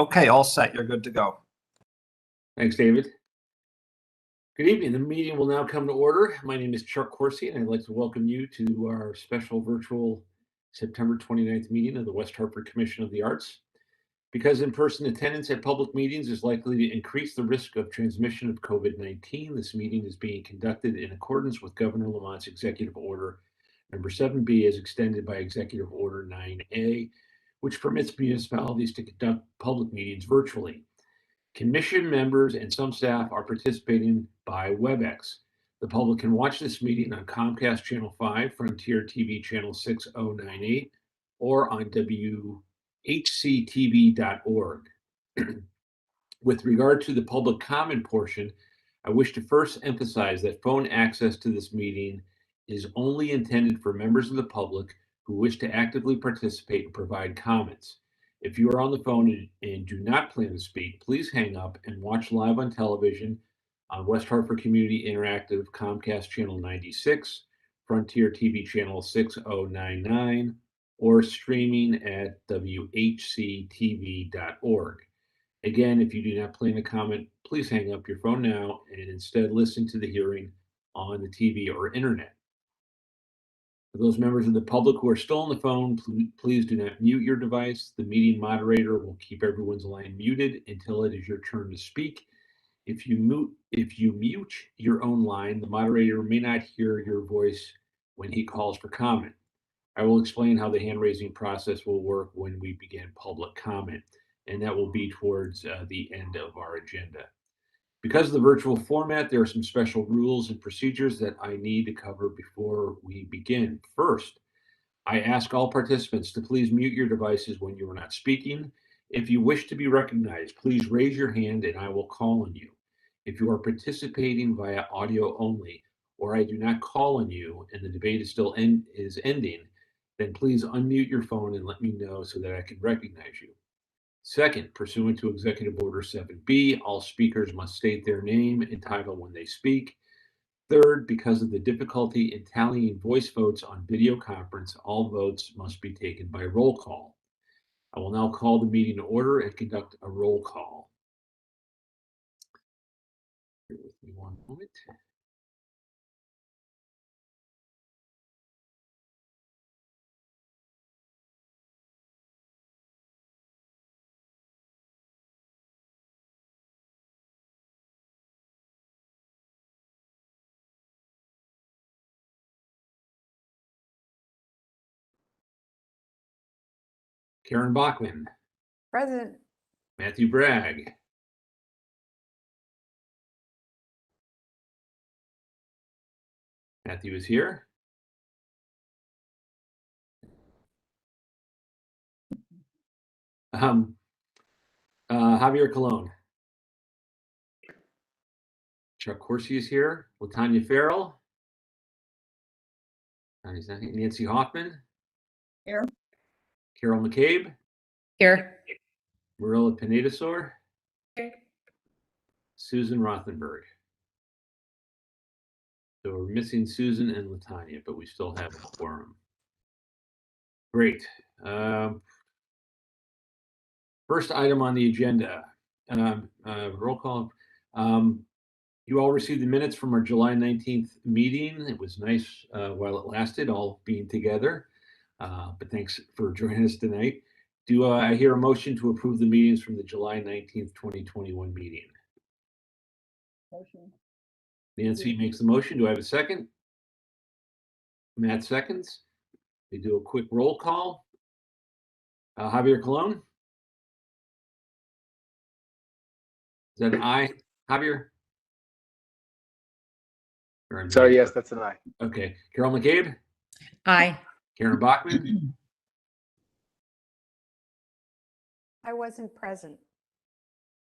Okay, all set. You're good to go. Thanks, David. Good evening. The meeting will now come to order. My name is Chuck Corsi, and I'd like to welcome you to our special virtual September 29th meeting of the West Hartford Commission of the Arts. Because in-person attendance at public meetings is likely to increase the risk of transmission of COVID-19, this meeting is being conducted in accordance with Governor Lamont's Executive Order Number 7B as extended by Executive Order 9A, which permits municipalities to conduct public meetings virtually. Commission members and some staff are participating by WebEx. The public can watch this meeting on Comcast Channel 5, Frontier TV Channel 6098, or on WHCTV.org. With regard to the public comment portion, I wish to first emphasize that phone access to this meeting is only intended for members of the public who wish to actively participate and provide comments. If you are on the phone and do not plan to speak, please hang up and watch live on television on West Hartford Community Interactive Comcast Channel 96, Frontier TV Channel 6099, or streaming at WHCTV.org. Again, if you do not plan to comment, please hang up your phone now and instead listen to the hearing on the TV or internet. For those members of the public who are still on the phone, please do not mute your device. The meeting moderator will keep everyone's line muted until it is your turn to speak. If you mute your own line, the moderator may not hear your voice when he calls for comment. I will explain how the hand-raising process will work when we begin public comment, and that will be towards the end of our agenda. Because of the virtual format, there are some special rules and procedures that I need to cover before we begin. First, I ask all participants to please mute your devices when you are not speaking. If you wish to be recognized, please raise your hand and I will call on you. If you are participating via audio only, or I do not call on you and the debate is still ending, then please unmute your phone and let me know so that I can recognize you. Second, pursuant to Executive Order 7B, all speakers must state their name and title when they speak. Third, because of the difficulty in tallying voice votes on video conference, all votes must be taken by roll call. I will now call the meeting to order and conduct a roll call. Bear with me one moment. Karen Bachman. Present. Matthew Bragg. Matthew is here. Javier Colon. Chuck Corsi is here. Latanya Farrell. Nancy Hoffman. Here. Carol McCabe. Here. Mirela Pinedasor. Here. Susan Rothenberg. So we're missing Susan and Latanya, but we still have a quorum. Great. First item on the agenda, roll call. You all received the minutes from our July 19th meeting. It was nice while it lasted, all being together. But thanks for joining us tonight. Do I hear a motion to approve the meetings from the July 19th, 2021 meeting? Motion. Nancy makes the motion. Do I have a second? Matt seconds. We do a quick roll call. Javier Colon? Is that an aye, Javier? Sorry, yes, that's an aye. Okay. Carol McCabe? Aye. Karen Bachman? I wasn't present.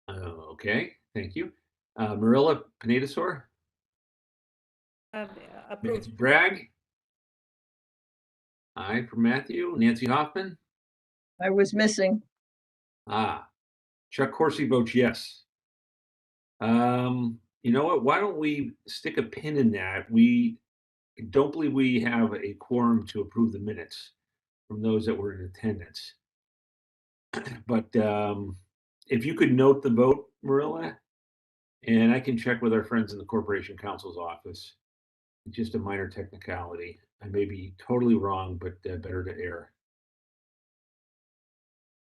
Okay, thank you. Mirela Pinedasor? Approved. Bragg? Aye for Matthew. Nancy Hoffman? I was missing. Chuck Corsi votes yes. You know what? Why don't we stick a pin in that? We don't believe we have a quorum to approve the minutes from those that were in attendance. But If you could note the vote, Mirela, and I can check with our friends in the Corporation Counsel's office. It's just a minor technicality. I may be totally wrong, but better to err.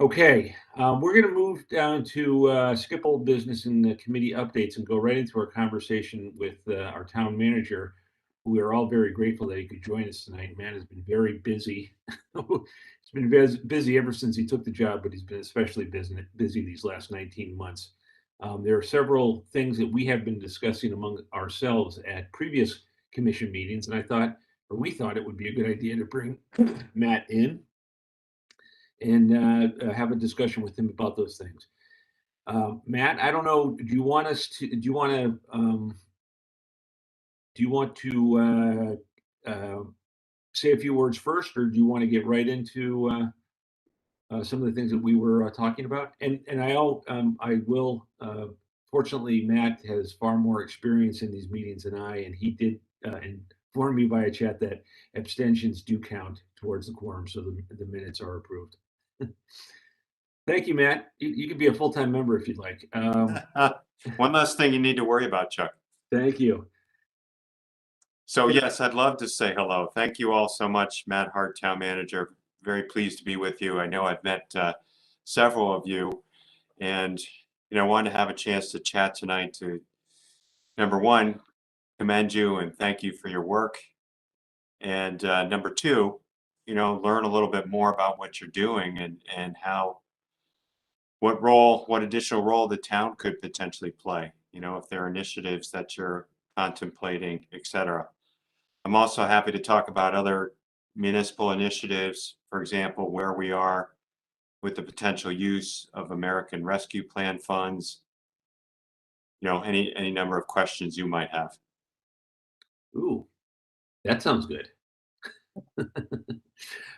Okay, we're going to move down to skip old business and the committee updates and go right into our conversation with our town manager. We are all very grateful that he could join us tonight. Man has been very busy. He's been busy ever since he took the job, but he's been especially busy these last 19 months. There are several things that we have been discussing among ourselves at previous commission meetings, and we thought it would be a good idea to bring Matt in and have a discussion with him about those things. Matt, I don't know. Do you want to say a few words first, or do you want to get right into some of the things that we were talking about? And I will. Fortunately, Matt has far more experience in these meetings than I, and he did inform me via chat that abstentions do count towards the quorum, so the minutes are approved. Thank you, Matt. You can be a full-time member if you'd like. One less thing you need to worry about, Chuck. Thank you. So yes, I'd love to say hello. Thank you all so much, Matt Hart, Town Manager. Very pleased to be with you. I know I've met several of you, and wanted to have a chance to chat tonight to, number one, commend you and thank you for your work, and number two, learn a little bit more about what you're doing and what additional role the town could potentially play, if there are initiatives that you're contemplating, etc. I'm also happy to talk about other municipal initiatives, for example, where we are with the potential use of American Rescue Plan funds, any number of questions you might have. Ooh, that sounds good.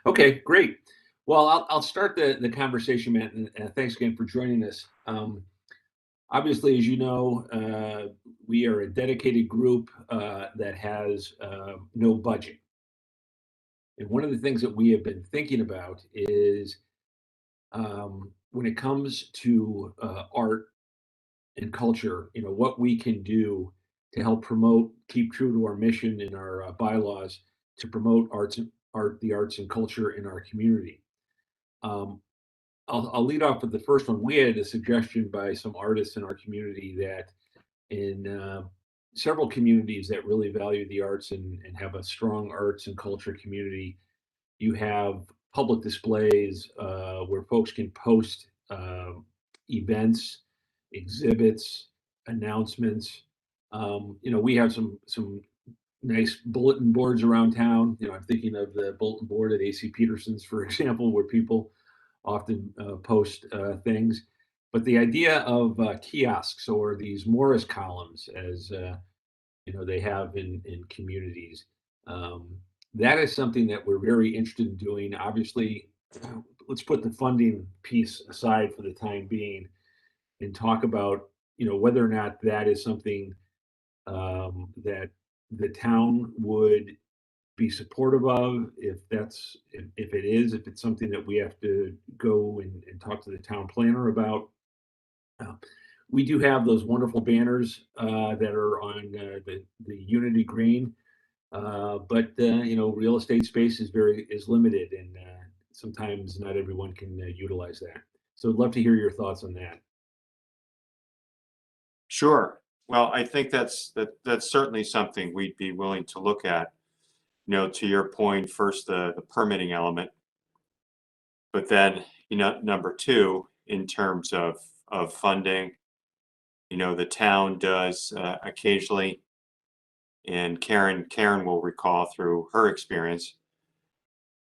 Okay, great. Well, I'll start the conversation, Matt, and thanks again for joining us. Obviously, as you know, we are a dedicated group that has no budget. And one of the things that we have been thinking about is when it comes to art and culture, what we can do to help promote, keep true to our mission and our bylaws to promote the arts and culture in our community. I'll lead off with the first one. We had a suggestion by some artists in our community that in several communities that really value the arts and have a strong arts and culture community, you have public displays where folks can post events, exhibits, announcements. We have some nice bulletin boards around town. I'm thinking of the bulletin board at AC Peterson's, for example, where people often post things. But the idea of kiosks or these Morris columns, as they have in communities, that is something that we're very interested in doing. Obviously, let's put the funding piece aside for the time being and talk about whether or not that is something that the town would be supportive of. If it's something that we have to go and talk to the town planner about. We do have those wonderful banners that are on the Unity Green, but real estate space is limited, and sometimes not everyone can utilize that. So I'd love to hear your thoughts on that. Sure. Well, I think that's certainly something we'd be willing to look at. To your point, first the permitting element, but then number two, in terms of funding, the town does occasionally, and Karen will recall through her experience,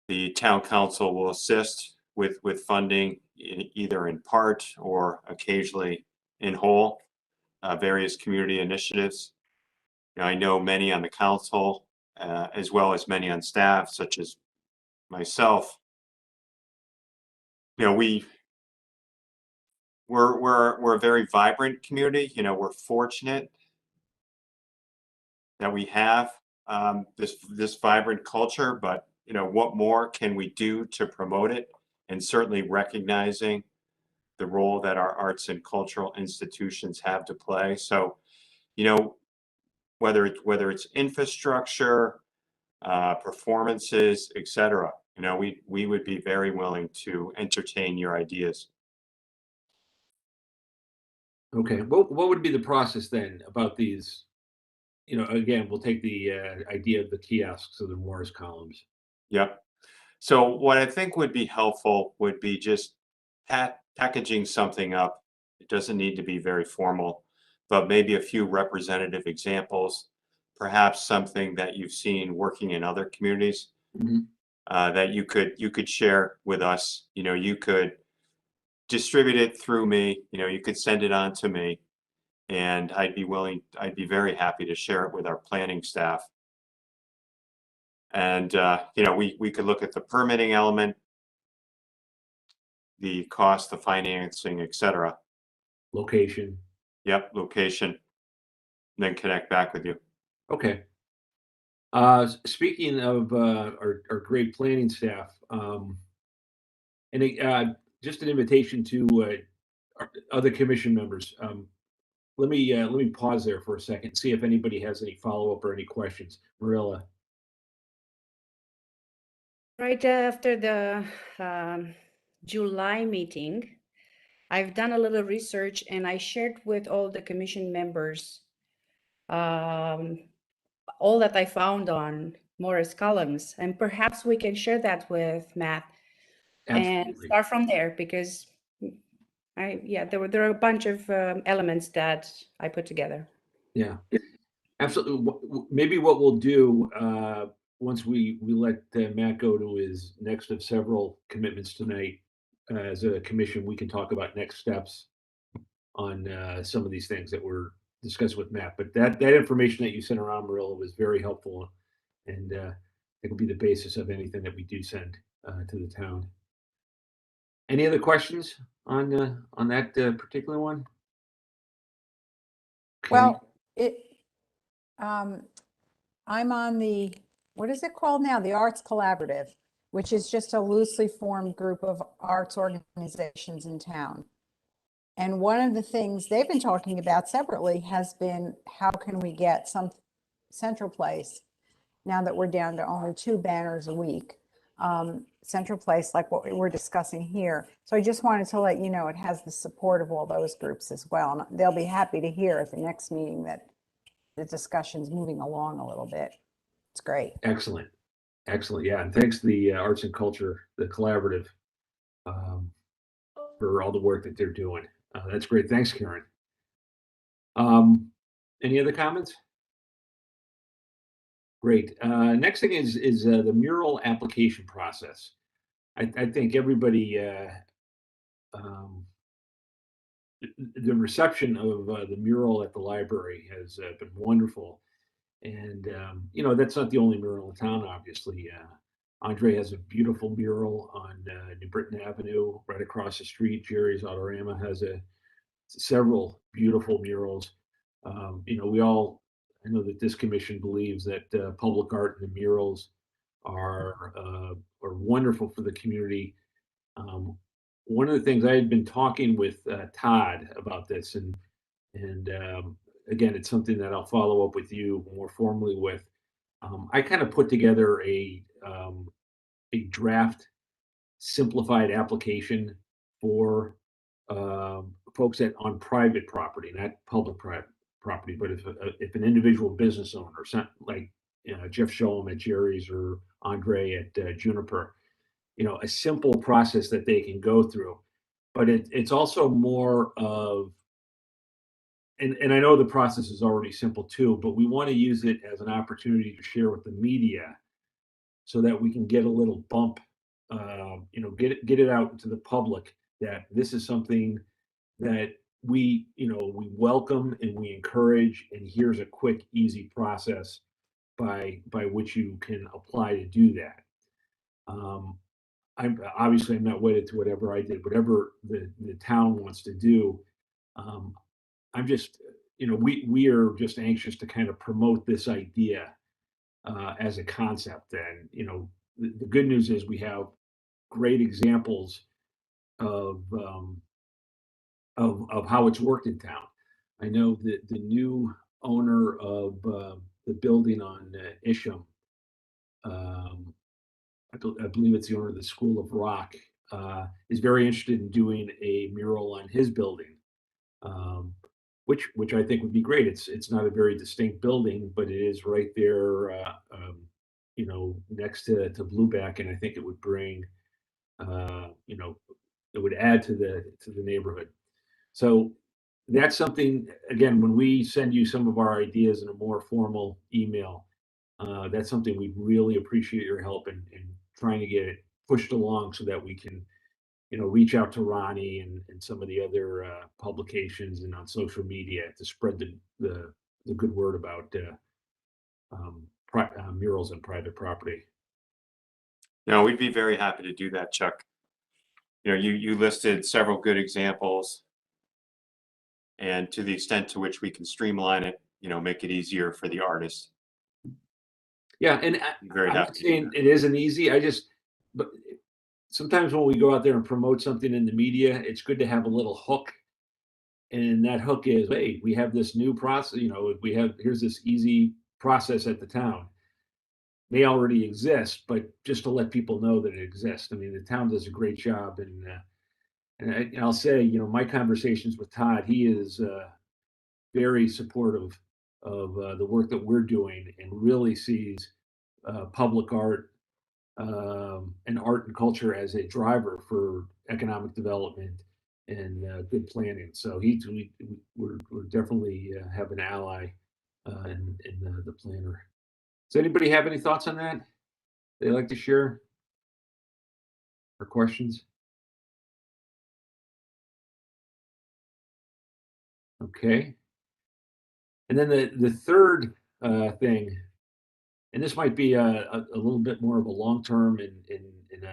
the town council will assist with funding either in part or occasionally in whole various community initiatives. I know many on the council as well as many on staff, such as myself. We're a very vibrant community. We're fortunate that we have this vibrant culture, but what more can we do to promote it? And certainly recognizing the role that our arts and cultural institutions have to play. So, whether it's infrastructure, performances, etc. We would be very willing to entertain your ideas. Okay, what would be the process then about these? Again, we'll take the idea of the kiosks or the Morris columns. Yep. So what I think would be helpful would be just packaging something up. It doesn't need to be very formal, but maybe a few representative examples, perhaps something that you've seen working in other communities Mhm. that you could share with us. You could distribute it through me. You could send it on to me, and I'd be very happy to share it with our planning staff. And we could look at the permitting element, the cost, the financing, etc. Location. Yep, location, and then connect back with you. Okay. Speaking of our great planning staff, just an invitation to our other commission members. Let me pause there for a second, see if anybody has any follow-up or any questions. Mirela. Right after the July meeting, I've done a little research and I shared with all the commission members all that I found on Morris columns, and perhaps we can share that with Matt and Absolutely. start from there, because there are a bunch of elements that I put together. Yeah, absolutely. Maybe what we'll do once we let Matt go to his next of several commitments tonight, as a commission, we can talk about next steps on some of these things that were discussed with Matt. But that information that you sent around, Mirela, was very helpful, and it will be the basis of anything that we do send to the town. Any other questions on that particular one? Okay. Well, I'm on the, what is it called now? The Arts Collaborative, which is just a loosely formed group of arts organizations in town. And one of the things they've been talking about separately has been, how can we get some central place, now that we're down to only 2 banners a week, central place like what we're discussing here. So I just wanted to let you know it has the support of all those groups as well. And they'll be happy to hear at the next meeting that the discussion's moving along a little bit. It's great. Excellent. Excellent. Yeah. And thanks to the Arts and Culture, the collaborative, for all the work that they're doing. That's great. Thanks, Karen. Any other comments? Great. Next thing is the mural application process. I think everybody, the reception of the mural at the library has been wonderful. And, that's not the only mural in town, obviously. Andre has a beautiful mural on New Britain Avenue, right across the street. Jerry's Autorama has several beautiful murals. I know that this commission believes that public art and the murals are wonderful for the community. One of the things I had been talking with Todd about this, and again, it's something that I'll follow up with you more formally with. I kind of put together a draft simplified application for folks that on private property, not public property, but if an individual business owner, like Jeff Sholem at Jerry's or Andre at Juniper, a simple process that they can go through. But it's also more of, and I know the process is already simple too, but we want to use it as an opportunity to share with the media so that we can get a little bump, get it out to the public that this is something that we welcome and we encourage, and here's a quick, easy process by which you can apply to do that. I'm not wedded to whatever I did, whatever the town wants to do. I'm just, we are just anxious to kind of promote this idea as a concept. And, the good news is we have great examples of of how it's worked in town. I know that the new owner of the building on Isham, I believe it's the owner of the School of Rock, is very interested in doing a mural on his building, which I think would be great. It's not a very distinct building, but it is right there, you know, next to Blueback, and I think it would bring, you know, it would add to the neighborhood. So that's something, again, when we send you some of our ideas in a more formal email, that's something we really appreciate your help in trying to get it pushed along so that we can, you know, reach out to Ronnie and some of the other publications and on social media to spread the good word about murals on private property. No, we'd be very happy to do that, Chuck. You know, you listed several good examples, and to the extent to which we can streamline it, you know, make it easier for the artist. Yeah, and Very I'm happy not to do saying that. it isn't easy. But sometimes when we go out there and promote something in the media, it's good to have a little hook. And that hook is, hey, we have this new process, you know, here's this easy process at the town. May already exist, but just to let people know that it exists. I mean, the town does a great job, and I'll say, you know, my conversations with Todd, he is very supportive of the work that we're doing, and really sees public art and art and culture as a driver for economic development and good planning. So we're definitely have an ally in the planner. Does anybody have any thoughts on that they'd like to share or questions? Okay. And then the third thing, and this might be a little bit more of a long-term and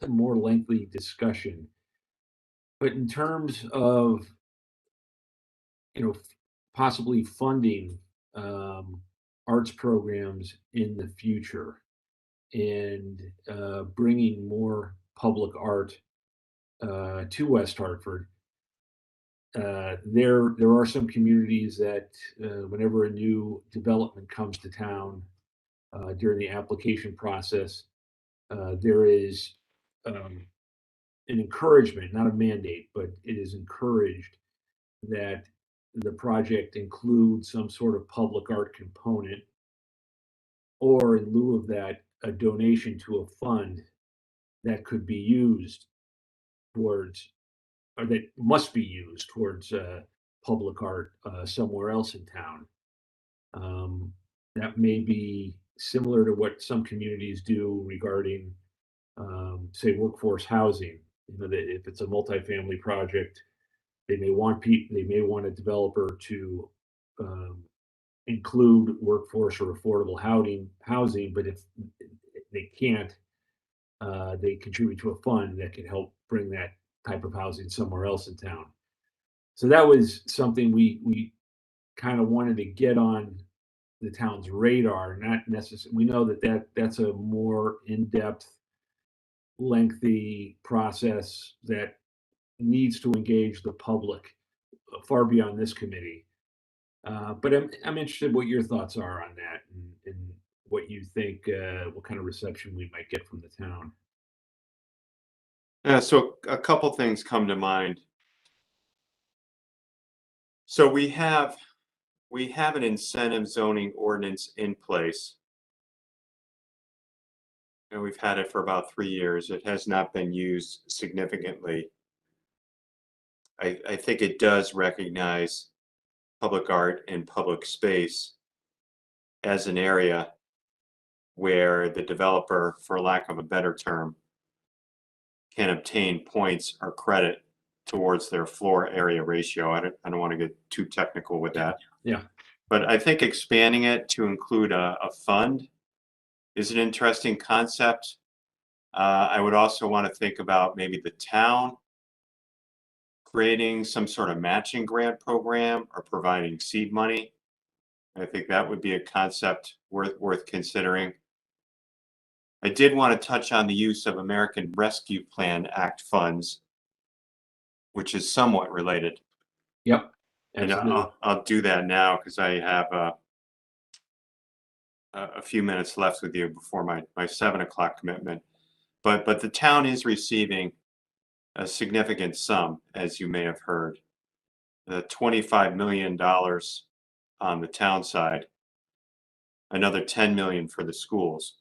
a more lengthy discussion, but in terms of, you know, possibly funding arts programs in the future and bringing more public art to West Hartford. There are some communities that whenever a new development comes to town during the application process, there is an encouragement, not a mandate, but it is encouraged that the project includes some sort of public art component, or in lieu of that, a donation to a fund that could be used towards, or that must be used towards public art somewhere else in town. That may be similar to what some communities do regarding, say, workforce housing. You know, that if it's a multifamily project, they may want a developer to include workforce or affordable housing, but if they can't, they contribute to a fund that can help bring that type of housing somewhere else in town. So that was something we kind of wanted to get on the town's radar. Not necessarily, we know that's a more in-depth, lengthy process that needs to engage the public far beyond this committee. But I'm interested what your thoughts are on that, and what you think, what kind of reception we might get from the town. Yeah, so a couple things come to mind. So we have an incentive zoning ordinance in place. And we've had it for about 3 years. It has not been used significantly. I think it does recognize public art and public space as an area where the developer, for lack of a better term, can obtain points or credit towards their floor area ratio. I don't want to get too technical with that. Yeah. But I think expanding it to include a fund is an interesting concept. I would also want to think about maybe the town creating some sort of matching grant program or providing seed money. I think that would be a concept worth considering. I did want to touch on the use of American Rescue Plan Act funds which is somewhat related. Yep. And Absolutely. I'll do that now because I have a few minutes left with you before my 7 o'clock commitment. But the town is receiving a significant sum, as you may have heard. The $25 million on the town side, another 10 million for the schools.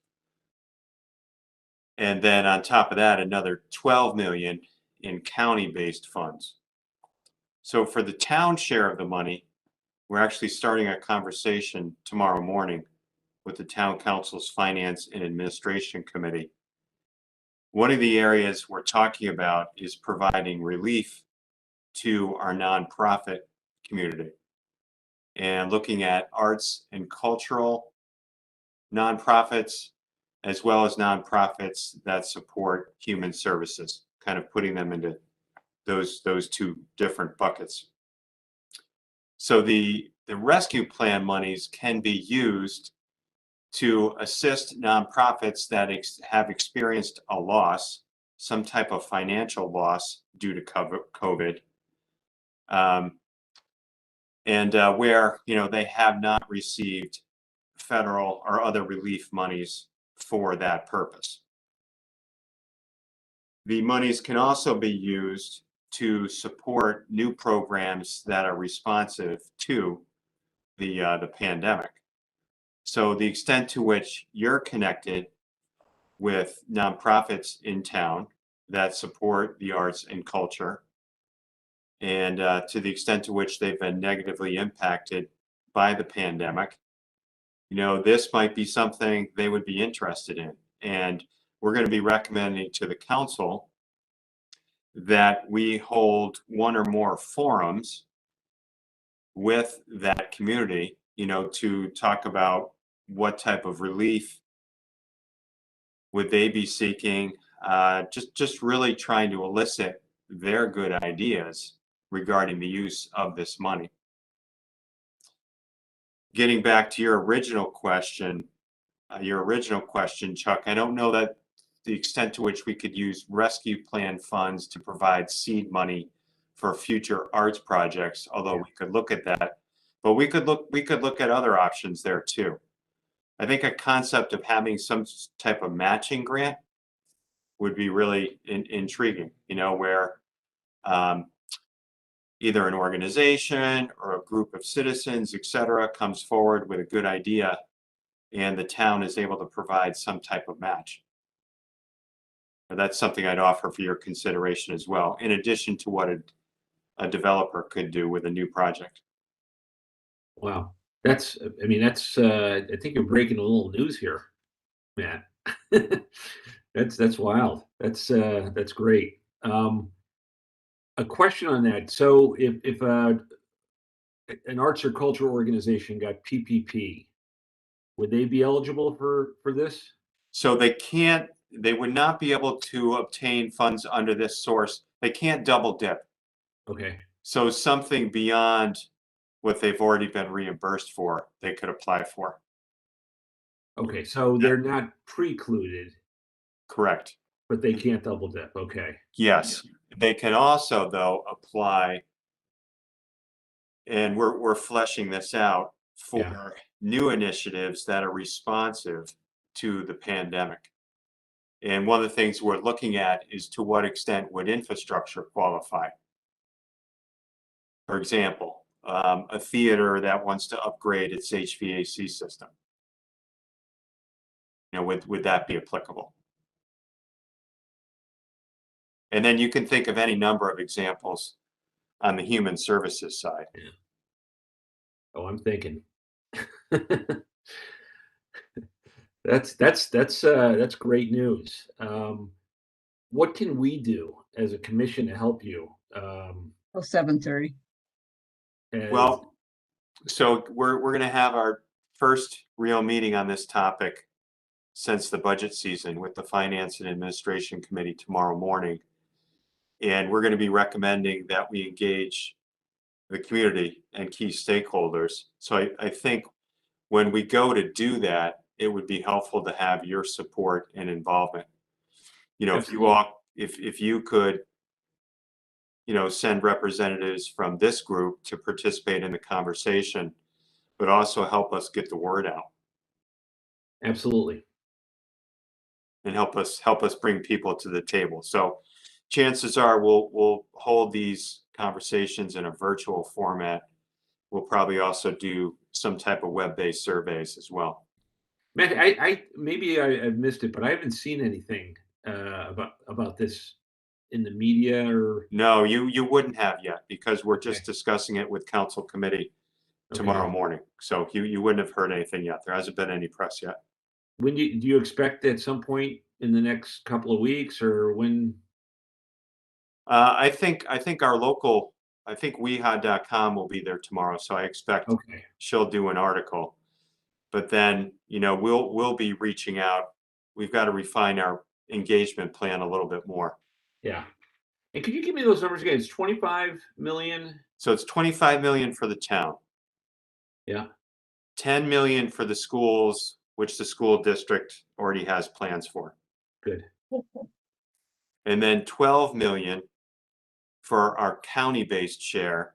And then on top of that, another 12 million in county-based funds. So for the town share of the money, we're actually starting a conversation tomorrow morning with the town council's finance and administration committee. One of the areas we're talking about is providing relief to our nonprofit community and looking at arts and cultural nonprofits, as well as nonprofits that support human services, kind of putting them into those two different buckets. So the rescue plan monies can be used to assist nonprofits that have experienced a loss, some type of financial loss due to COVID, and where they have not received federal or other relief monies for that purpose. The monies can also be used to support new programs that are responsive to the pandemic. So the extent to which you're connected with nonprofits in town that support the arts and culture, and to the extent to which they've been negatively impacted by the pandemic, this might be something they would be interested in. And we're going to be recommending to the council that we hold one or more forums with that community, to talk about what type of relief would they be seeking, just really trying to elicit their good ideas regarding the use of this money. Getting back to your original question, Chuck, I don't know that the extent to which we could use rescue plan funds to provide seed money for future arts projects, although we could look at that. But we could look at other options there too. I think a concept of having some type of matching grant would be really intriguing, where either an organization or a group of citizens, et cetera, comes forward with a good idea and the town is able to provide some type of match. And that's something I'd offer for your consideration as well, in addition to what a developer could do with a new project. Wow. I think you're breaking a little news here, Matt. That's wild. That's great. A question on that. So if an arts or cultural organization got PPP, would they be eligible for this? So they would not be able to obtain funds under this source. They can't double dip. Okay. So something beyond what they've already been reimbursed for, they could apply for. Okay, so they're not precluded. Correct. But they can't double dip. Okay. Yes. They can also, though, apply, and we're fleshing this out for new initiatives that are responsive to the pandemic. And one of the things we're looking at is to what extent would infrastructure qualify? For example, a theater that wants to upgrade its HVAC system. Would that be applicable? And then you can think of any number of examples on the human services side. Yeah. Oh, I'm thinking. That's great news. What can we do as a commission to help you? Till 7:30. Well, so we're going to have our first real meeting on this topic since the budget season with the Finance and Administration Committee tomorrow morning. And we're going to be recommending that we engage the community and key stakeholders. So I think when we go to do that, it would be helpful to have your support and involvement. If you could send representatives from this group to participate in the conversation, but also help us get the word out Absolutely. and help us bring people to the table. So chances are we'll hold these conversations in a virtual format. We'll probably also do some type of web-based surveys as well. Matt, I've missed it, but I haven't seen anything about this in the media or. No, you wouldn't have yet, because we're Okay. just discussing it with council committee tomorrow morning. So you wouldn't have heard anything yet. There hasn't been any press yet. When do you expect at some point in the next couple of weeks, or when? I think our local, I think WeHod.com will be there tomorrow. So I expect Okay. she'll do an article. But then, we'll be reaching out. We've got to refine our engagement plan a little bit more. Yeah. And could you give me those numbers again? It's 25 million. So it's 25 million for the town, Yeah. 10 million for the schools, which the school district already has plans for. Good. And then 12 million for our county-based share.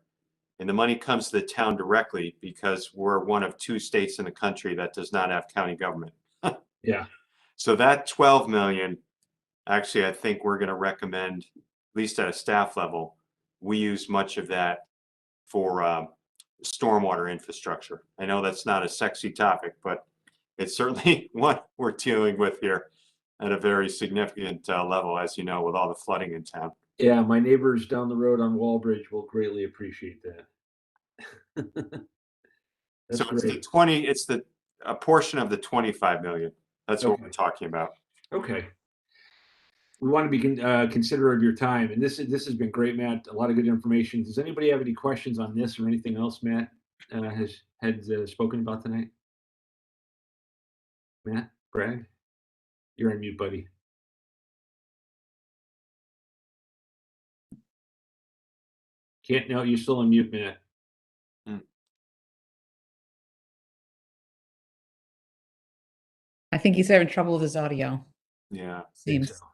And the money comes to the town directly because we're one of 2 states in the country that does not have county government. Yeah. So that 12 million, actually, I think we're going to recommend, at least at a staff level, we use much of that for stormwater infrastructure. I know that's not a sexy topic, but it's certainly what we're dealing with here at a very significant level, as you know, with all the flooding in town. Yeah, my neighbors down the road on Wallbridge will greatly appreciate that. That's So it's great. it's a portion of the 25 million. That's what we're Okay. talking about. Okay. We want to be considerate of your time, and this has been great, Matt. A lot of good information. Does anybody have any questions on this or anything else Matt had spoken about tonight? Matt, Brad, you're on mute, buddy. No, you're still on mute, Matt. I think he's having trouble with his audio. Yeah. Seems. So.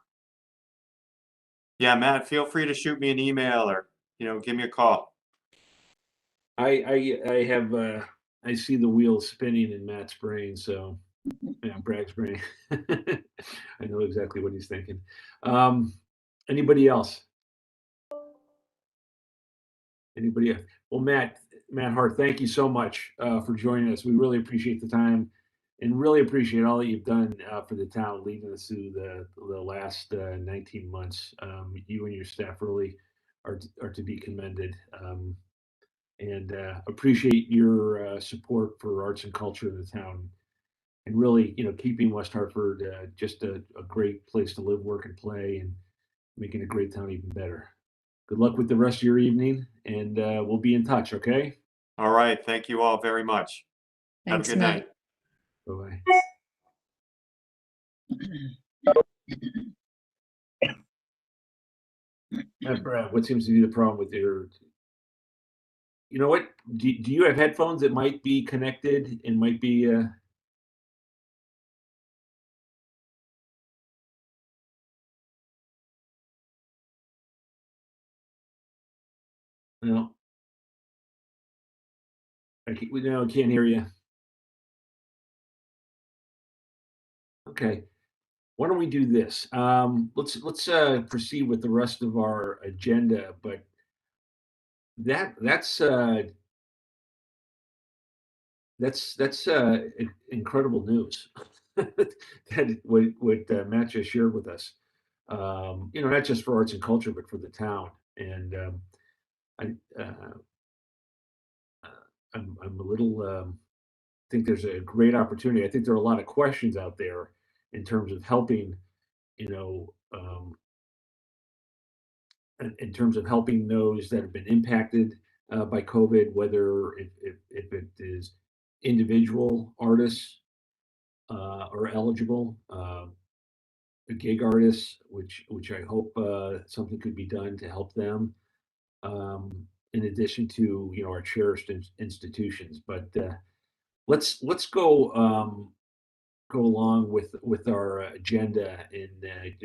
Yeah, Matt, feel free to shoot me an email or, give me a call. I have I see the wheels spinning in Matt's brain, so yeah, Brad's brain. I know exactly what he's thinking. Anybody else? Anybody else? Well, Matt Hart, thank you so much for joining us. We really appreciate the time and really appreciate all that you've done for the town, leading us through the last 19 months. You and your staff really are to be commended. And appreciate your support for arts and culture in the town, and really, keeping West Hartford just a great place to live, work, and play, and making a great town even better. Good luck with the rest of your evening, and we'll be in touch, okay? All right. Thank you all very much. Thanks, Have a good Matt. night. Bye-bye. Brad, what seems to be the problem with your? You know what? Do you have headphones that might be connected and might be? No. We can't hear you. Okay. Why don't we do this? Let's proceed with the rest of our agenda, but that's incredible news. That what Matt just shared with us. Not just for arts and culture, but for the town. And I'm a little. Think there's a great opportunity. I think there are a lot of questions out there in terms of helping. In terms of helping those that have been impacted by COVID, whether if it is individual artists are eligible, gig artists, which I hope something could be done to help them. In addition to our cherished institutions, but let's go go along with our agenda, and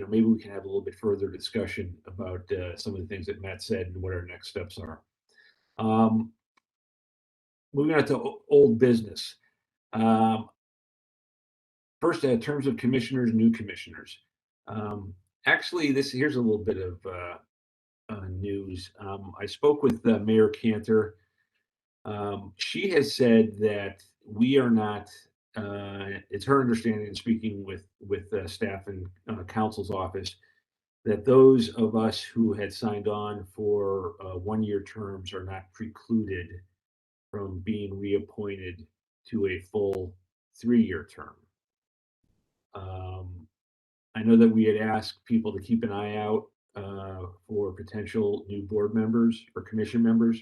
maybe we can have a little bit further discussion about some of the things that Matt said and what our next steps are. Moving on to old business. First, in terms of commissioners, new commissioners. Actually, here's a little bit of news. I spoke with Mayor Cantor. She has said that we are not. It's her understanding, in speaking with staff and council's office, that those of us who had signed on for 1-year terms are not precluded from being reappointed to a full 3-year term. I know that we had asked people to keep an eye out for potential new board members or commission members.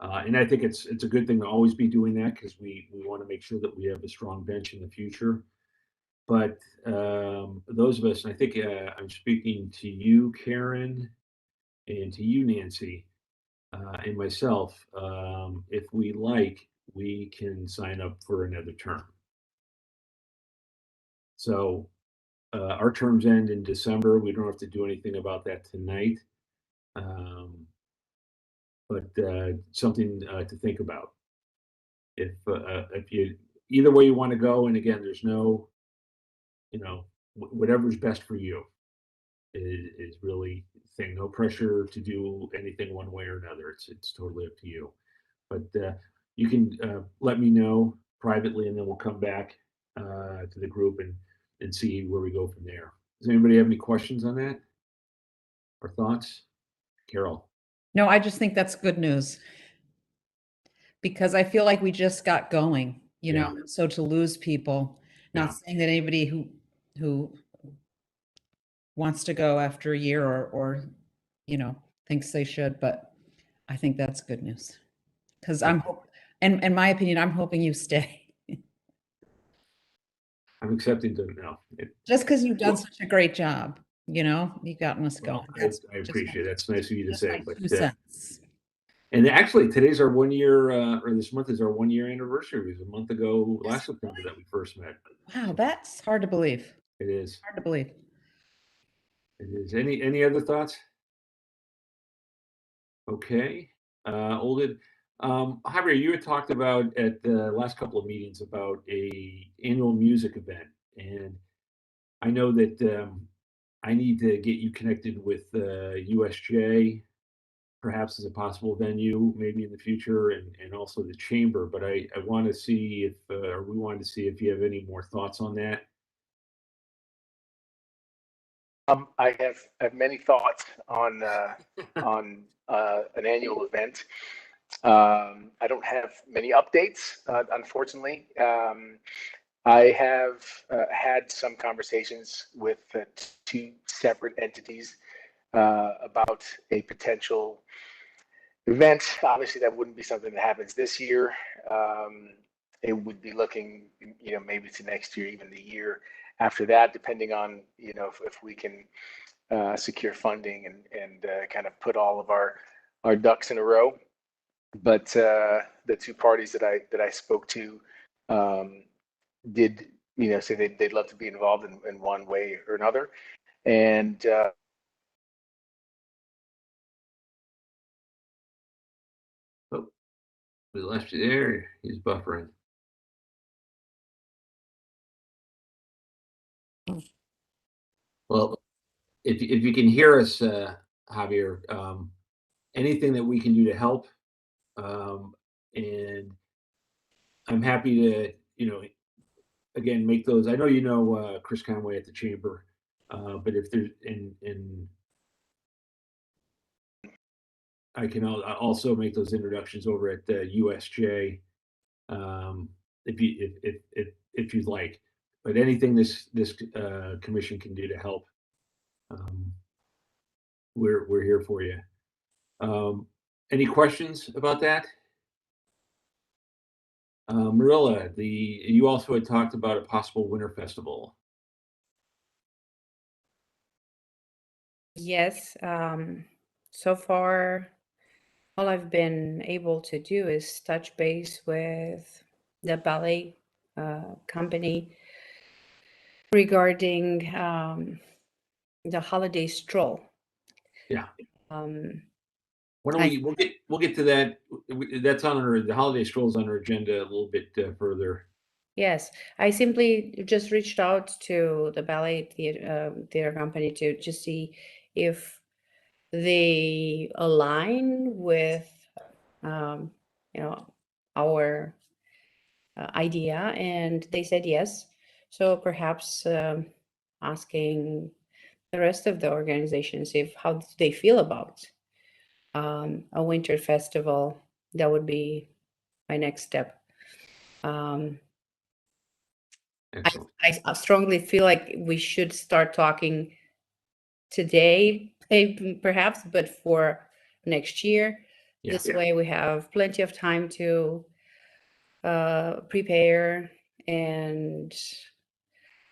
And I think it's a good thing to always be doing that, because we want to make sure that we have a strong bench in the future. But those of us, and I think I'm speaking to you, Karen, and to you, Nancy, and myself, if we like, we can sign up for another term. So our terms end in December. We don't have to do anything about that tonight. But something to think about. If you, either way you want to go, and again, there's no, whatever's best for you is really the thing. No pressure to do anything one way or another. It's totally up to you. But you can let me know privately, and then we'll come back to the group and see where we go from there. Does anybody have any questions on that or thoughts? Carol? No, I just think that's good news. Because I feel like we just got going, Yeah. so to lose people, not Yeah. saying that anybody who wants to go after a year or thinks they should, but I think that's good news. Because and in my opinion, I'm hoping you stay. I'm accepting to no. Just because you've done such a great job, you've gotten us going. Well, I appreciate it. That's nice of you to say. But and actually, today's our 1 year, or this month is our 1 year anniversary. It was a month ago, last September, that we first met. Wow, that's hard to believe. It is hard to believe. It is. Any other thoughts? Okay. Javier, you had talked about at the last couple of meetings about a annual music event, and I know that I need to get you connected with USJ, perhaps as a possible venue, maybe in the future, and also the chamber. But I want to see if, or we wanted to see if you have any more thoughts on that. I have many thoughts on an annual event. I don't have many updates, unfortunately. I have had some conversations with 2 separate entities about a potential event. Obviously, that wouldn't be something that happens this year. It would be looking, maybe to next year, even the year after that, depending on, if we can secure funding and kind of put all of our ducks in a row. But the 2 parties that I spoke to did, say they'd love to be involved in one way or another. And We left you there. He's buffering. Well, if you can hear us, Javier, anything that we can do to help, and I'm happy to, again, make those. I know Chris Conway at the chamber, but if there's and I can also make those introductions over at USJ, if you'd like. But anything this commission can do to help, we're here for you. Any questions about that? Mirela, you also had talked about a possible winter festival. Yes. So far, all I've been able to do is touch base with the ballet company regarding the holiday stroll. Yeah. Um, Why don't I- we'll get to that. That's on the holiday strolls on our agenda a little bit further. Yes, I simply just reached out to the ballet theater company to just see if they align with, our idea, and they said yes. So perhaps asking the rest of the organizations if how they feel about a winter festival. That would be my next step. Excellent. I strongly feel like we should start talking today, perhaps, but for next year. Yeah. This way we have plenty of time to prepare, and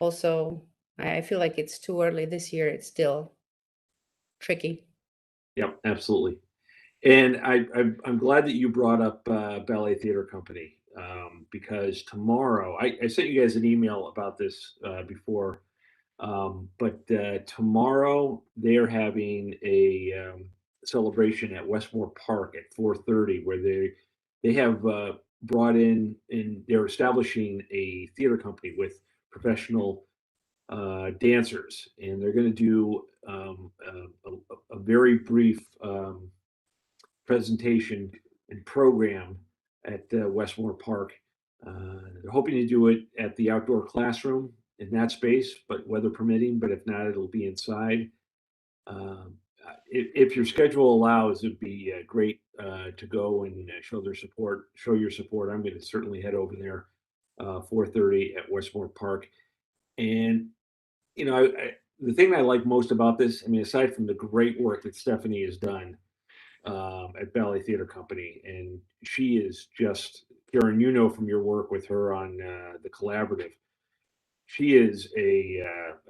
also I feel like it's too early this year. It's still tricky. Yep, absolutely. And I'm glad that you brought up Ballet Theater Company because tomorrow I sent you guys an email about this before, but tomorrow they are having a celebration at Westmore Park at 4:30, where they have brought in and they're establishing a theater company with professional dancers, and they're going to do a very brief presentation and program at Westmore Park. They're hoping to do it at the outdoor classroom in that space, but weather permitting. But if not, it'll be inside. If your schedule allows, it'd be great to go and show your support. I'm going to certainly head over there 4:30 at Westmore Park. And the thing I like most about this, I mean, aside from the great work that Stephanie has done at Ballet Theater Company, and she is just, Karen, from your work with her on the collaborative, she is a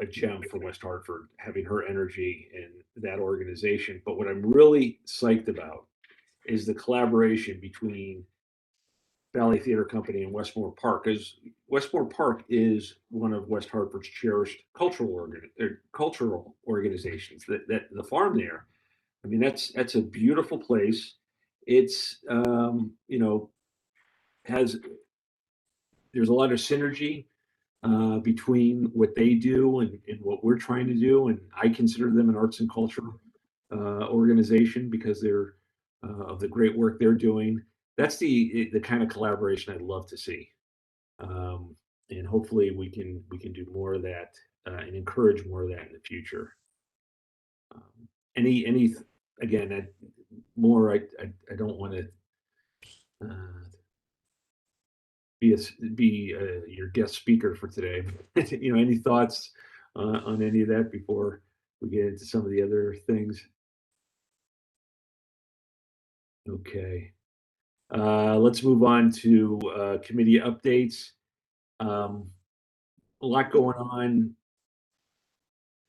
gem for West Hartford, having her energy in that organization. But what I'm really psyched about is the collaboration between Ballet Theater Company and Westmore Park, because Westmore Park is one of West Hartford's cherished cultural organizations. That the farm there, I mean, that's a beautiful place. It's has there's a lot of synergy between what they do and what we're trying to do, and I consider them an arts and culture organization because they're of the great work they're doing. That's the kind of collaboration I'd love to see, and hopefully we can do more of that and encourage more of that in the future. Any again, more. I don't want to be your guest speaker for today. Any thoughts on any of that before we get into some of the other things? Okay. Let's move on to committee updates. A lot going on.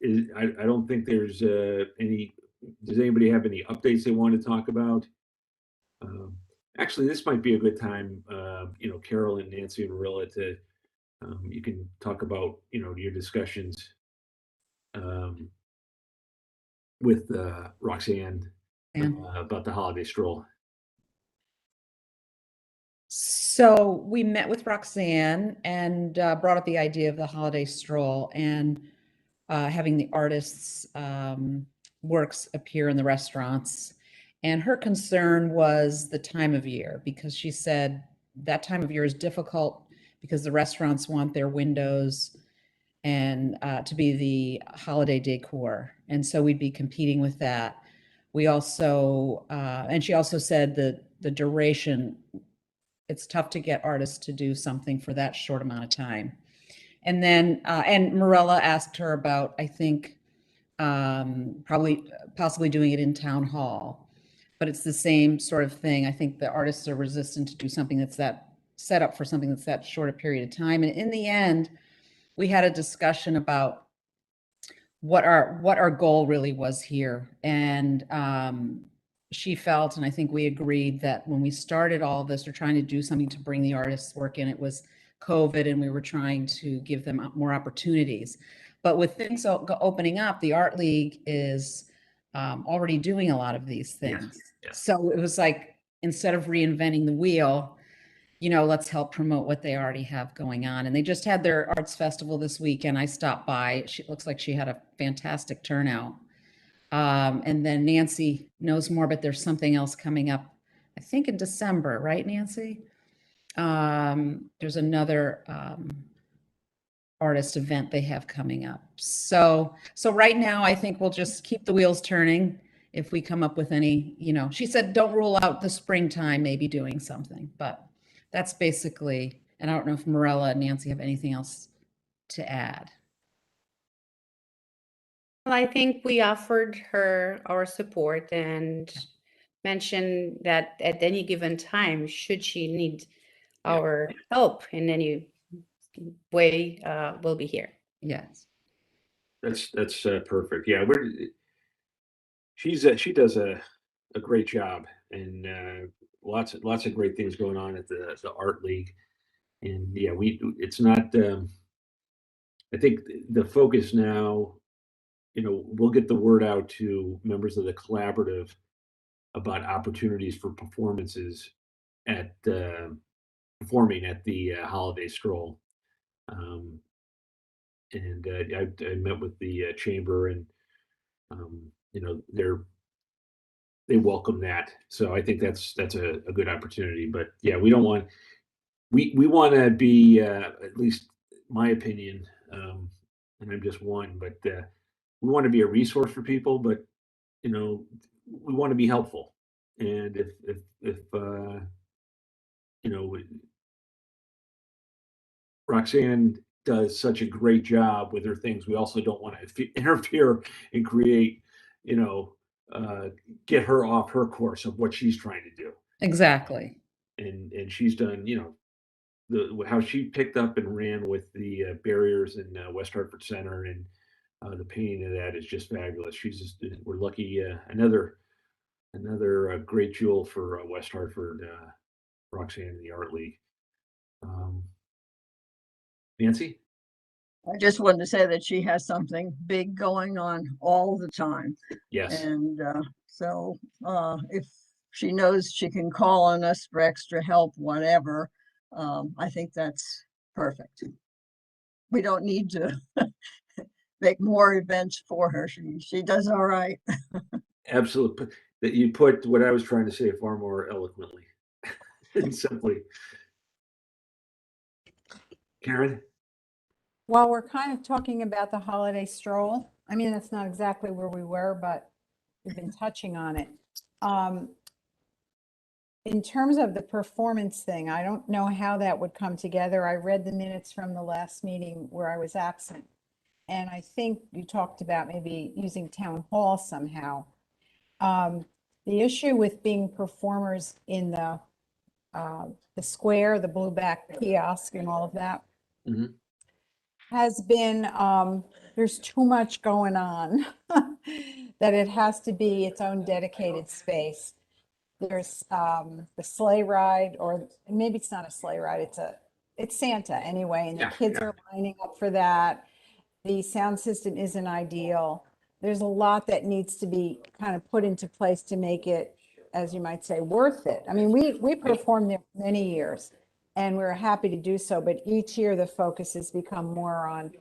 I don't think there's any. Does anybody have any updates they want to talk about? Actually, this might be a good time, Carol and Nancy and Mirela, to you can talk about your discussions with Roxanne about the holiday stroll. So we met with Roxanne and brought up the idea of the holiday stroll and having the artists' works appear in the restaurants. And her concern was the time of year, because she said that time of year is difficult because the restaurants want their windows and to be the holiday decor. And so we'd be competing with that. We also, and she also said that the duration, it's tough to get artists to do something for that short amount of time. And then, and Mirela asked her about, I think, possibly doing it in town hall, but it's the same sort of thing. I think the artists are resistant to do something that's that set up for something that's that short a period of time. And in the end, we had a discussion about what our goal really was here. And she felt, and I think we agreed, that when we started all of this, we're trying to do something to bring the artist's work in, it was COVID and we were trying to give them more opportunities. But with things opening up, the Art League is already doing a lot of these things. yeah. So it was like, instead of reinventing the wheel, let's help promote what they already have going on. And they just had their arts festival this weekend. I stopped by. It looks like she had a fantastic turnout. And then Nancy knows more, but there's something else coming up, I think in December, right, Nancy? There's another artist event they have coming up. So right now, I think we'll just keep the wheels turning. If we come up with any, she said, don't rule out the springtime, maybe doing something, but that's basically, and I don't know if Mirela and Nancy have anything else to add. Well, I think we offered her our support and mentioned that at any given time, should she need our help in any way, we'll be here. Yes. That's perfect. Yeah, she does a great job, and lots of great things going on at the Art League. And yeah, it's not. I think the focus now, we'll get the word out to members of the collaborative about opportunities for performances at performing at the holiday stroll. And I met with the chamber, and they welcome that. So I think that's a good opportunity. But yeah, we don't want we want to be at least my opinion, and I'm just one, but we want to be a resource for people, but we want to be helpful. And if Roxanne does such a great job with her things, we also don't want to interfere and create, get her off her course of what she's trying to do. Exactly. And she's done, how she picked up and ran with the barriers in West Hartford Center, and the painting of that is just fabulous. We're lucky. Another great jewel for West Hartford, Roxanne in the Art League. Nancy? I just wanted to say that she has something big going on all the time. Yes. And so if she knows she can call on us for extra help, whatever, I think that's perfect. We don't need to make more events for her. She does all right. Absolutely. That you put what I was trying to say far more eloquently and simply. Karen? While we're kind of talking about the holiday stroll, I mean, that's not exactly where we were, but we've been touching on it. In terms of the performance thing, I don't know how that would come together. I read the minutes from the last meeting where I was absent. And I think you talked about maybe using town hall somehow. The issue with being performers in the square, the blue back kiosk and all of that, Mhm. has been, there's too much going on that it has to be its own dedicated space. There's the sleigh ride, or maybe it's not a sleigh ride, it's Santa anyway, and the kids are lining up for that. The sound system isn't ideal. There's a lot that needs to be kind of put into place to make it, as you might say, worth it. I mean, we performed there for many years, and we're happy to do so, but each year the focus has become more on,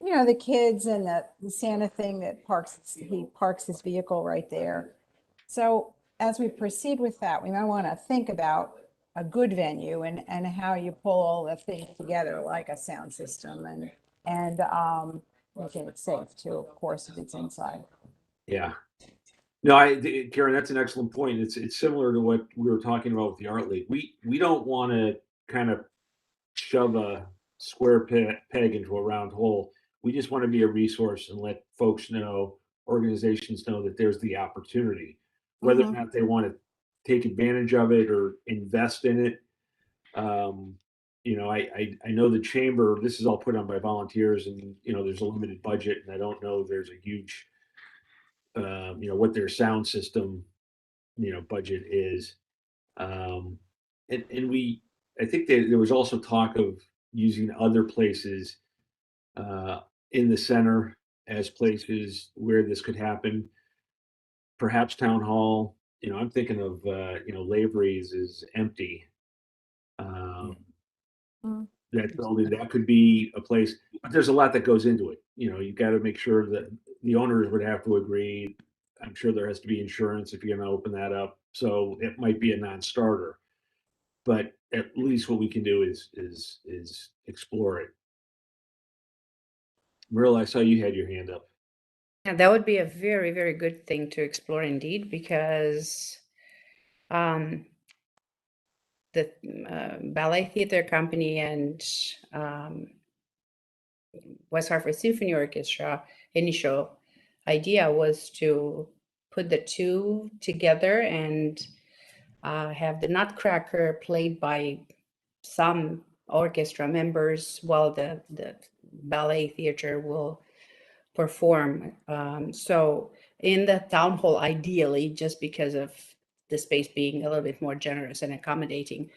the kids and the Santa thing that he parks his vehicle right there. So as we proceed with that, we might want to think about a good venue and how you pull all the things together, like a sound system and making it safe too, of course, if it's inside. Yeah. No, Karen, that's an excellent point. It's similar to what we were talking about with the Art League. We don't want to kind of shove a square peg into a round hole. We just want to be a resource and let folks know, organizations know that there's the opportunity, whether or not they want to take advantage of it or invest in it. I know the chamber, this is all put on by volunteers, and there's a limited budget, and I don't know if there's a huge what their sound system budget is. And I think there was also talk of using other places in the center as places where this could happen. Perhaps town hall. I'm thinking of Lavery's is empty. That building, that could be a place, but there's a lot that goes into it. You got to make sure that the owners would have to agree. I'm sure there has to be insurance if you're going to open that up. So it might be a non-starter, but at least what we can do is explore it. Mirela, I saw you had your hand up. Yeah, that would be a very, very good thing to explore indeed, because the ballet theater company and West Hartford Symphony Orchestra initial idea was to put the two together and have the Nutcracker played by some orchestra members while the ballet theater will perform. So in the town hall, ideally, just because of the space being a little bit more generous and accommodating.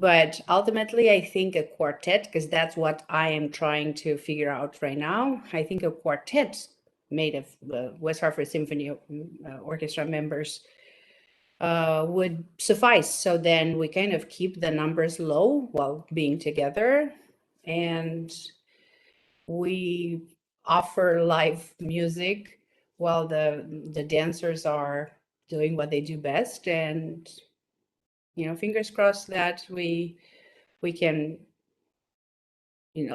But ultimately, I think a quartet, because that's what I am trying to figure out right now. I think a quartet made of West Hartford Symphony Orchestra members would suffice. So then we kind of keep the numbers low while being together, and we offer live music while the dancers are doing what they do best. And fingers crossed that we can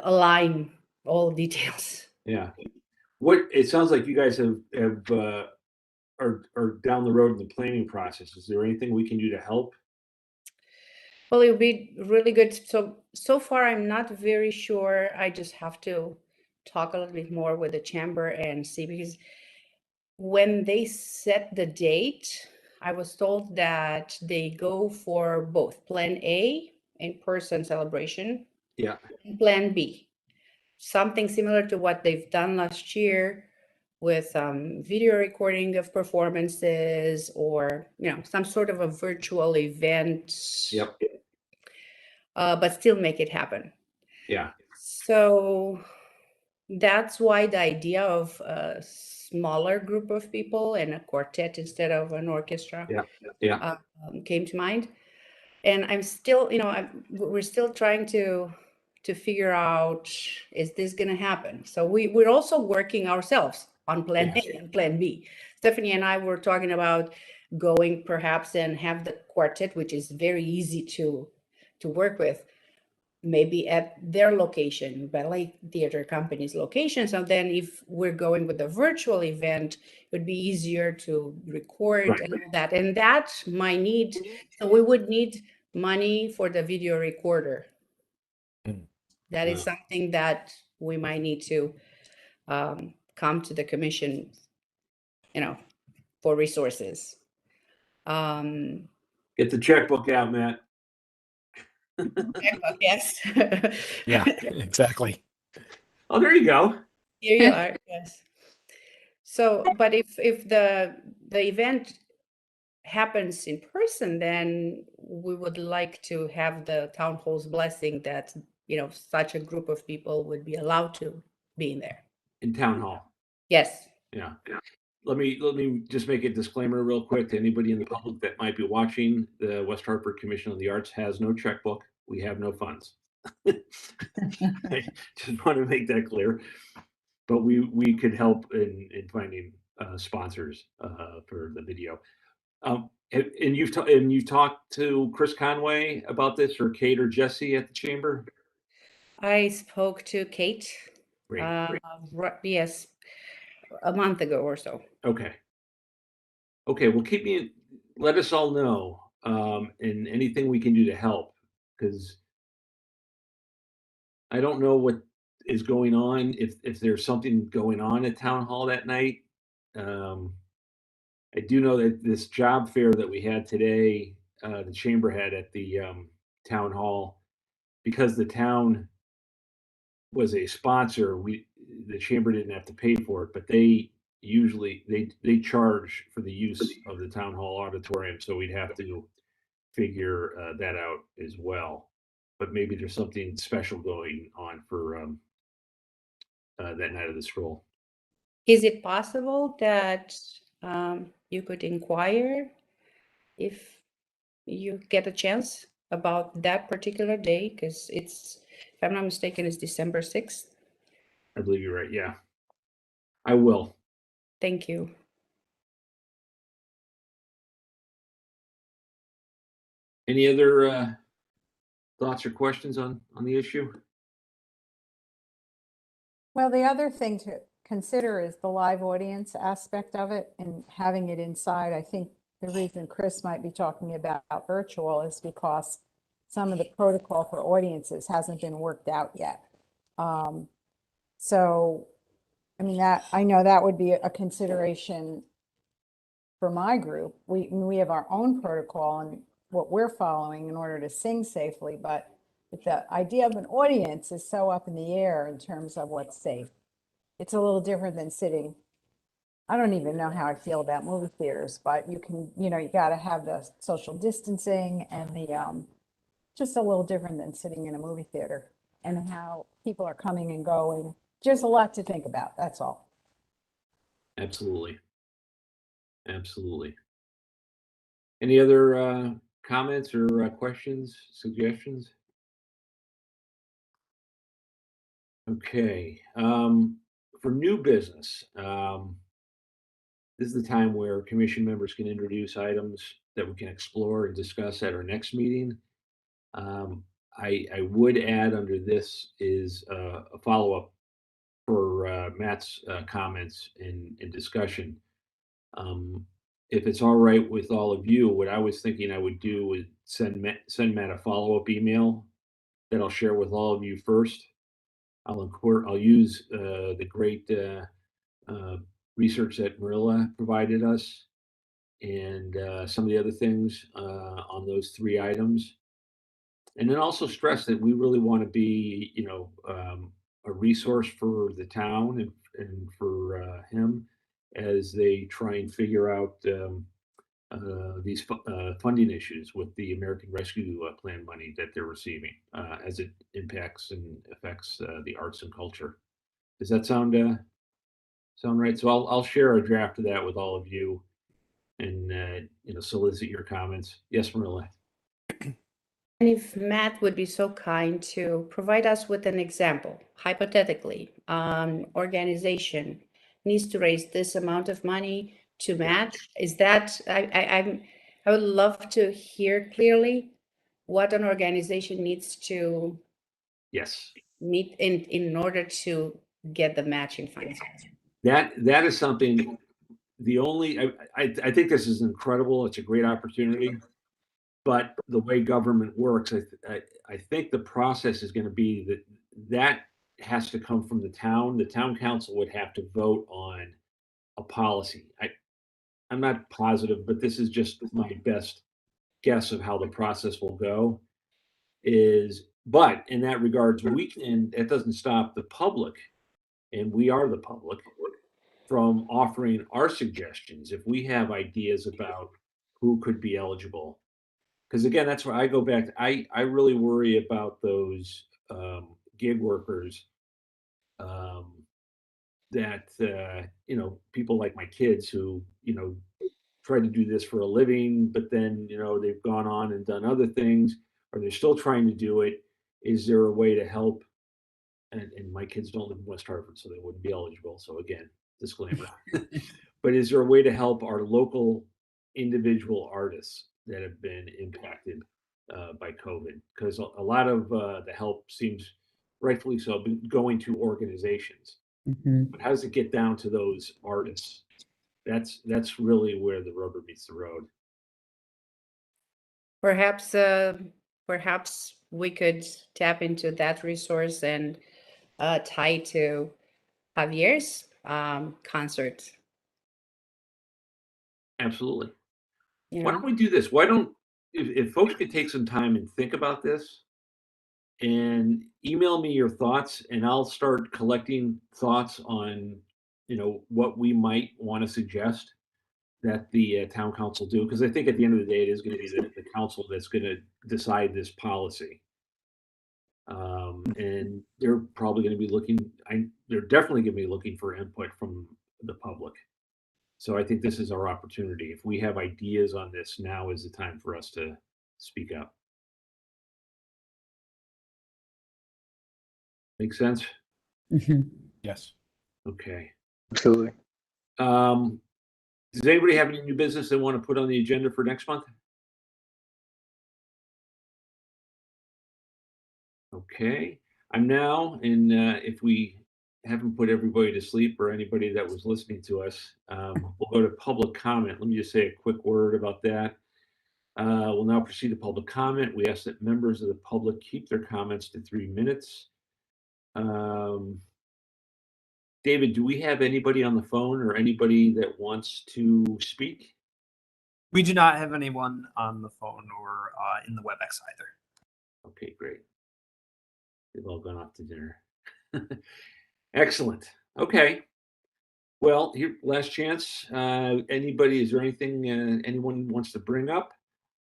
align all details. Yeah. It sounds like you guys are down the road in the planning process. Is there anything we can do to help? Well, it would be really good. So far, I'm not very sure. I just have to talk a little bit more with the chamber and see, because when they set the date, I was told that they go for both Plan A, in-person celebration, Yeah. and Plan B, something similar to what they've done last year with video recording of performances, or some sort of a virtual event. Yep. But still make it happen. Yeah. So that's why the idea of a smaller group of people and a quartet instead of an orchestra came to mind. And I'm still, we're still trying to figure out, is this going to happen? So we're also working ourselves on Plan A and Plan B. Stephanie and I were talking about going perhaps and have the quartet, which is very easy to work with, maybe at their location, ballet theater company's location. So then if we're going with a virtual event, it would be easier to record and all that. And that might need, so we would need money for the video recorder. That is something that we might need to come to the commission, for resources. Get the checkbook out, Matt. Yes. Yeah, exactly. Oh, there you go. Here you are. Yes. So, but if the event happens in person, then we would like to have the town hall's blessing that such a group of people would be allowed to be in there. In town hall. Yes. Yeah. Let me just make a disclaimer real quick to anybody in the public that might be watching. The West Hartford Commission on the Arts has no checkbook. We have no funds. I just want to make that clear. But we could help in finding sponsors for the video. And you've talked to Chris Conway about this, or Kate or Jesse at the chamber? I spoke to Kate. Great. Yes, a month ago or so. Okay. Well, let us all know, and anything we can do to help, because I don't know what is going on, if there's something going on at town hall that night. I do know that this job fair that we had today, the chamber had at the town hall, because the town was a sponsor, the chamber didn't have to pay for it, but they usually they charge for the use of the town hall auditorium, so we'd have to figure that out as well. but maybe there's something special going on for that night of the stroll. Is it possible that you could inquire if you get a chance about that particular day? Because it's, if I'm not mistaken, it's December 6th. I believe you're right. Yeah, I will. Thank you. Any other thoughts or questions on the issue? Well, the other thing to consider is the live audience aspect of it and having it inside. I think the reason Chris might be talking about virtual is because some of the protocol for audiences hasn't been worked out yet. So, I mean, that, I know that would be a consideration for my group. We have our own protocol and what we're following in order to sing safely, but the idea of an audience is so up in the air in terms of what's safe. It's a little different than sitting. I don't even know how I feel about movie theaters, but you can, you know, you got to have the social distancing and the, just a little different than sitting in a movie theater and how people are coming and going. Just a lot to think about. That's all. Absolutely. Absolutely. Any other comments or questions, suggestions? Okay. For new business, this is the time where commission members can introduce items that we can explore and discuss at our next meeting. I would add under this is a follow-up for Matt's comments and discussion. If it's all right with all of you, what I was thinking I would do was send Matt a follow-up email that I'll share with all of you first. I'll use the great research that Mirela provided us and some of the other things on those 3 items. And then also stress that we really want to be, you know, a resource for the town and for him as they try and figure out these funding issues with the American Rescue Plan money that they're receiving as it impacts and affects the arts and culture. Does that sound right? So I'll share a draft of that with all of you and you know, solicit your comments. Yes, Marilla. And if Matt would be so kind to provide us with an example, hypothetically, organization needs to raise this amount of money to match. Is that, I would love to hear clearly what an organization needs to Yes. meet in order to get the matching funds. That is something. The only I think this is incredible. It's a great opportunity. But the way government works, I think the process is going to be that has to come from the town. The town council would have to vote on a policy. I'm not positive, but this is just my best guess of how the process will go. But in that regards, it doesn't stop the public, and we are the public, from offering our suggestions if we have ideas about who could be eligible. Because again, that's where I go back to, I really worry about those gig workers that you know, people like my kids who, you know, try to do this for a living, but then, you know, they've gone on and done other things, or they're still trying to do it. Is there a way to help? And my kids don't live in West Hartford, so they wouldn't be eligible. So again, disclaimer. But is there a way to help our local individual artists that have been impacted by COVID? Because a lot of the help seems, rightfully so, going to organizations. But how does it get down to those artists? That's really where the rubber meets the road. Perhaps, perhaps we could tap into that resource and tie to Javier's concert. Absolutely. You Why know? don't we do this? Why don't, if folks could take some time and think about this and email me your thoughts, and I'll start collecting thoughts on, you know, what we might want to suggest that the town council do. Because I think at the end of the day, it is going to be the council that's going to decide this policy. And they're probably going to be looking, they're definitely going to be looking for input from the public. So I think this is our opportunity. If we have ideas on this, now is the time for us to speak up. Make sense? Mhm. Yes. Okay. Absolutely. Does anybody have any new business they want to put on the agenda for next month? Okay. I'm now, and if we haven't put everybody to sleep or anybody that was listening to us, we'll go to public comment. Let me just say a quick word about that. We'll now proceed to public comment. We ask that members of the public keep their comments to 3 minutes. David, do we have anybody on the phone or anybody that wants to speak? We do not have anyone on the phone or in the WebEx either. Okay, great. They've all gone off to dinner. Excellent. Okay. Well, here, last chance. Anybody, is there anything anyone wants to bring up?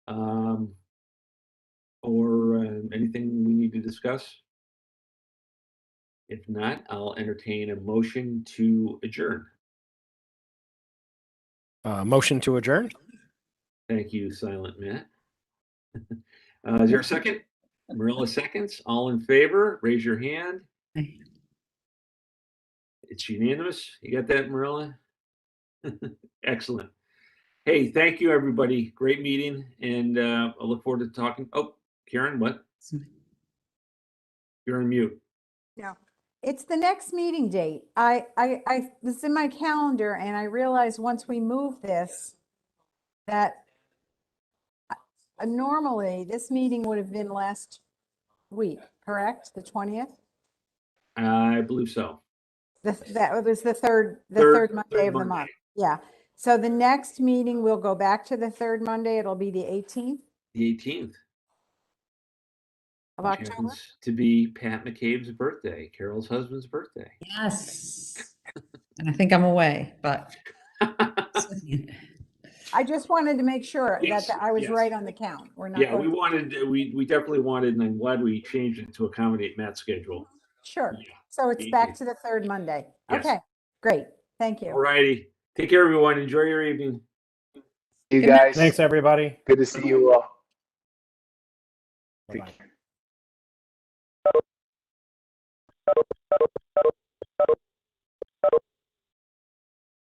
Or anything we need to discuss? If not, I'll entertain a motion to adjourn. Motion to adjourn? Thank you, Silent Matt. Is there a second? Mirela seconds. All in favor, raise your hand. It's unanimous. You got that, Mirela? Excellent. Hey, thank you, everybody. Great meeting, and I look forward to talking. Oh, Karen, what? You're on mute. No, it's the next meeting date. I was in my calendar and I realized once we move this, that normally this meeting would have been last week, correct? The 20th? I believe so. That was the third Monday third of the Monday. month. Yeah. So the next meeting will go back to the third Monday. It'll be the 18th The 18th. of Which October. happens to be Pat McCabe's birthday, Carol's husband's birthday. Yes. And I think I'm away, but I just wanted to make sure Yes, that I was yes. right on the count. We're not Yeah, going. we definitely wanted, and I'm glad we changed it to accommodate Matt's schedule. Sure. Yeah. So it's 18th. back to the third Monday. Yes. Okay, great. Thank you. All righty. Take care, everyone. Enjoy your evening. You Good night. guys. Thanks, everybody. Good to see you all. Bye-bye. Take care.